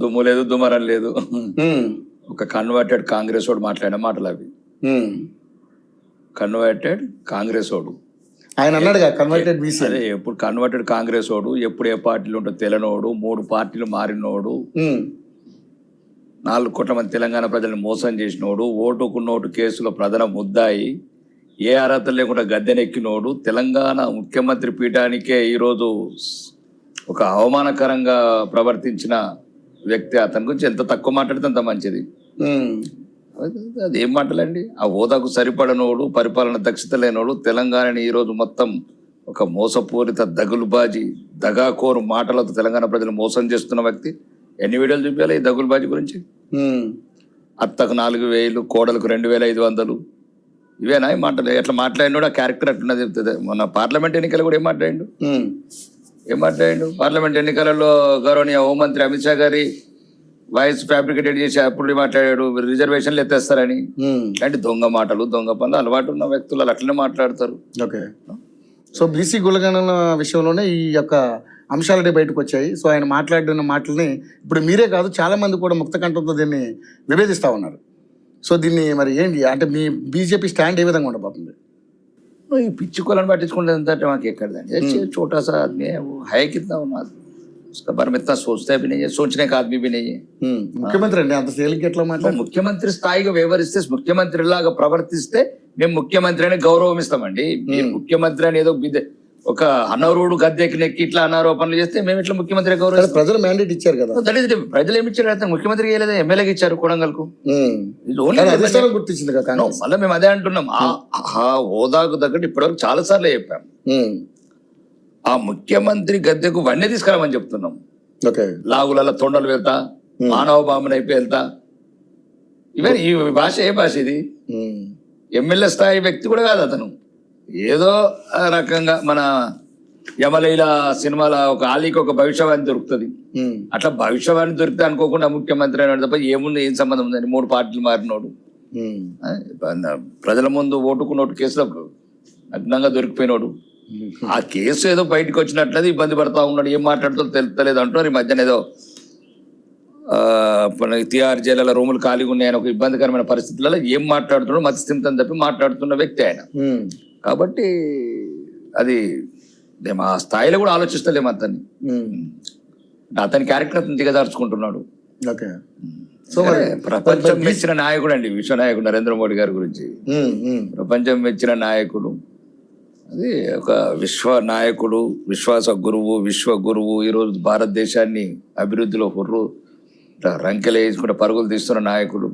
దుమ్ము లేదు దుమారం లేదు. ఒక కన్వర్టెడ్ కాంగ్రెస్ వాడు మాట్లాడిన మాటలు అవి. కన్వర్టెడ్ కాంగ్రెస్ వాడు ఆయన అన్నాడుగా కన్వర్టెడ్ బీసీ. అదే ఎప్పుడు కన్వర్టెడ్ కాంగ్రెస్ వాడు, ఎప్పుడు ఏ పార్టీలు ఉంటో తెలియనోడు, 3 పార్టీలు మారినోడు, 4 కోట్ల మంది తెలంగాణ ప్రజలను మోసం చేసినోడు, ఓటుకు నోటు కేసులో ప్రధాన ముద్దాయి, ఏ అర్హత లేకుండా గద్దెనెక్కినోడు, తెలంగాణ ముఖ్యమంత్రి పీఠానికే ఈరోజు ఒక అవమానకరంగా ప్రవర్తించిన వ్యక్తి. అతని గురించి ఎంత తక్కువ మాట్లాడితే అంత మంచిది. అది ఏం మాటలండి? ఆ హోదాకు సరిపడనోడు, పరిపాలన దక్షత లేనోడు, తెలంగాణని ఈరోజు మొత్తం ఒక మోసపూరిత దగులుబాజీ దగాకోరు మాటలతో తెలంగాణ ప్రజలు మోసం చేస్తున్న వ్యక్తి. ఎన్ని వీడియోలు చూపించాలి ఈ దగులుబాజీ గురించి? అత్తకు 4000, కోడలకు 2500, ఇవేనా ఈ మాటలు? ఎట్లా మాట్లాడినోడు ఆ క్యారెక్టర్ అట్లున్నది చెప్తుంది. మన పార్లమెంట్ ఎన్నికలు కూడా ఏం మాట్లాడిండు? పార్లమెంట్ ఎన్నికలలో గౌరవనీయ హోంమంత్రి అమిత్ షా గారి వాయిస్ ఫ్యాబ్రికేటెడ్ చేసి అప్పుడు మాట్లాడాడు రిజర్వేషన్లు ఎత్తేస్తారని. అంటే దొంగ మాటలు, దొంగ పనులు అలవాటు ఉన్న వ్యక్తులు అట్లనే మాట్లాడతారు. ఓకే, సో బీసీ కులగణన విషయంలోనే ఈ యొక్క అంశాలనే బయటకు వచ్చాయి. సో ఆయన మాట్లాడిన మాటలని ఇప్పుడు మీరే కాదు చాలా మంది కూడా ముక్త కంఠంతో దీన్ని విభేదిస్తూ ఉన్నారు. సో దీన్ని మరి ఏంటి అంటే మీ బీజేపీ స్టాండ్ ఏ విధంగా ఉండబోతుంది? ఈ పిచ్చి కులను పట్టించుకుంటే మాకు ఎక్కడదండి. छोटा सा आदमी है, वो है कितना उसका बारे में इतना सोचता भी नहीं है, सोचने का आदमी भी नहीं है. ముఖ్యమంత్రి అండి అంత తేలిక ఎట్లా మాట్లాడు? ముఖ్యమంత్రి స్థాయిగా వ్యవహరిస్తే, ముఖ్యమంత్రి లాగా ప్రవర్తిస్తే మేము ముఖ్యమంత్రి అని గౌరవం ఇస్తామండి. మీరు ముఖ్యమంత్రి అని ఏదో ఒక అనర్హుడు గద్దెకి నెక్కి ఇట్లా అనారోపణలు చేస్తే మేము ఇట్లా ముఖ్యమంత్రి గౌరవం. ప్రజలు మ్యాండేట్ ఇచ్చారు కదా, ప్రజలు ఏమి ఇచ్చారు? అతను ముఖ్యమంత్రికి వేయలేదు, ఎమ్మెల్యేకి ఇచ్చారు కొడంగల్కు. గుర్తించింది కదా. మళ్ళీ మేము అదే అంటున్నాం, ఆ హోదాకు తగ్గట్టు ఇప్పటివరకు చాలా సార్లు చెప్పాం. ఆ ముఖ్యమంత్రి గద్దెకు వన్నే తీసుకురామని చెప్తున్నాం. లాగుల తొండలు వెళ్తా, మానవ బాంబుని అయిపోయి వెళ్తా. ఇవన్నీ ఈ భాష ఏ భాష ఇది? ఎమ్మెల్యే స్థాయి వ్యక్తి కూడా కాదు అతను. ఏదో రకంగా మన యమలీల సినిమాలో ఒక ఆలీకి ఒక భవిష్యవాణి దొరుకుతుంది, అట్లా భవిష్యవాణి దొరికితే అనుకోకుండా ముఖ్యమంత్రి అయినాడు తప్ప ఏముంది, ఏం సంబంధం ఉందండి? 3 పార్టీలు మారినోడు, ప్రజల ముందు ఓటుకు నోటు కేసులో నగ్నంగా దొరికిపోయినోడు. ఆ కేసు ఏదో బయటకు వచ్చినట్లది ఇబ్బంది పడతా ఉన్నాడు. ఏం మాట్లాడుతూ తెలుస్తలేదు అంటున్నారు. ఈ మధ్యన ఏదో తిహార్ జైలుల రూములు ఖాళీగా ఉన్నాయని ఒక ఇబ్బందికరమైన పరిస్థితులలో ఏం మాట్లాడుతున్నాడు? మతి స్థిమితం తప్పి మాట్లాడుతున్న వ్యక్తి ఆయన. కాబట్టి అది మేము ఆ స్థాయిలో కూడా ఆలోచిస్తలేము అతన్ని. అతని క్యారెక్టర్ అతను దిగదార్చుకుంటున్నాడు. సో ప్రపంచం మెచ్చిన నాయకుడు అండి, విశ్వనాయకుడు నరేంద్ర మోడీ గారి గురించి. ప్రపంచం మెచ్చిన నాయకుడు, అది ఒక విశ్వ నాయకుడు, విశ్వాస గురువు, విశ్వ గురువు. ఈరోజు భారతదేశాన్ని అభివృద్ధిలో రంకెలు వేసుకుంటే పరుగులు తీస్తున్న నాయకుడు.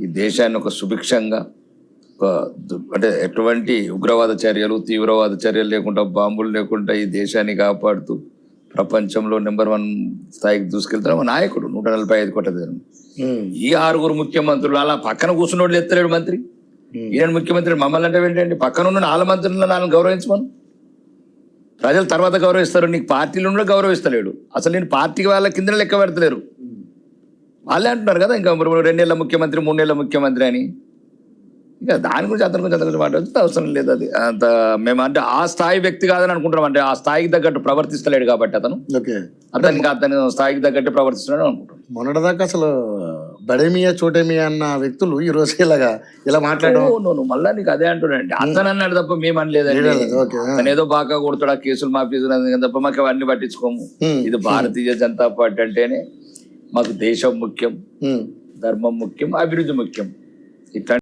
ఈ దేశాన్ని ఒక సుభిక్షంగా, అంటే ఎటువంటి ఉగ్రవాద చర్యలు, తీవ్రవాద చర్యలు లేకుండా, బాంబులు లేకుండా ఈ దేశాన్ని కాపాడుతూ ప్రపంచంలో నెంబర్ 1 స్థాయికి దూసుకెళ్తున్న నాయకుడు. 145 కోట్ల జనం. ఈ 6 ముఖ్యమంత్రులు అలా పక్కన కూర్చున్నోడు ఎత్తలేడు మంత్రి. ఈయన ముఖ్యమంత్రి మమ్మల్ని అంటే ఏంటండి? పక్కన ఉన్న 4 మంత్రులను 4 గౌరవించమను. ప్రజలు తర్వాత గౌరవిస్తారు, నీకు పార్టీలు కూడా గౌరవిస్తలేడు. అసలు నేను పార్టీకి వాళ్ళ కింద లెక్క పెడతలేరు. వాళ్ళే అంటున్నారు కదా ఇంకా 2 నెలల ముఖ్యమంత్రి, 3 నెలల ముఖ్యమంత్రి అని. ఇంకా దాని గురించి అతని గురించి మాట్లాడుతూ అవసరం లేదు. అది అంత మేము అంటే ఆ స్థాయి వ్యక్తి కాదని అనుకుంటున్నాం. అంటే ఆ స్థాయికి తగ్గట్టు ప్రవర్తిస్తలేడు కాబట్టి అతను అతని స్థాయికి తగ్గట్టు ప్రవర్తిస్తున్నాడు అనుకుంటున్నాను. మొన్నటిదాకా అసలు బడేమియా చోటేమియా అన్న వ్యక్తులు ఈ రోజు ఇలా మాట్లాడడం మళ్ళా నీకు అదే అంటున్నాండి. అతను అన్నాడు తప్ప మేము అనలేదండి. అతను ఏదో బాగా కొడుతాడు, కేసులు మాఫీ తప్ప మాకు అవన్నీ పట్టించుకోము. ఇది భారతీయ జనతా పార్టీ అంటేనే మాకు దేశం ముఖ్యం, ధర్మం ముఖ్యం, అభివృద్ధి ముఖ్యం. ఇట్లా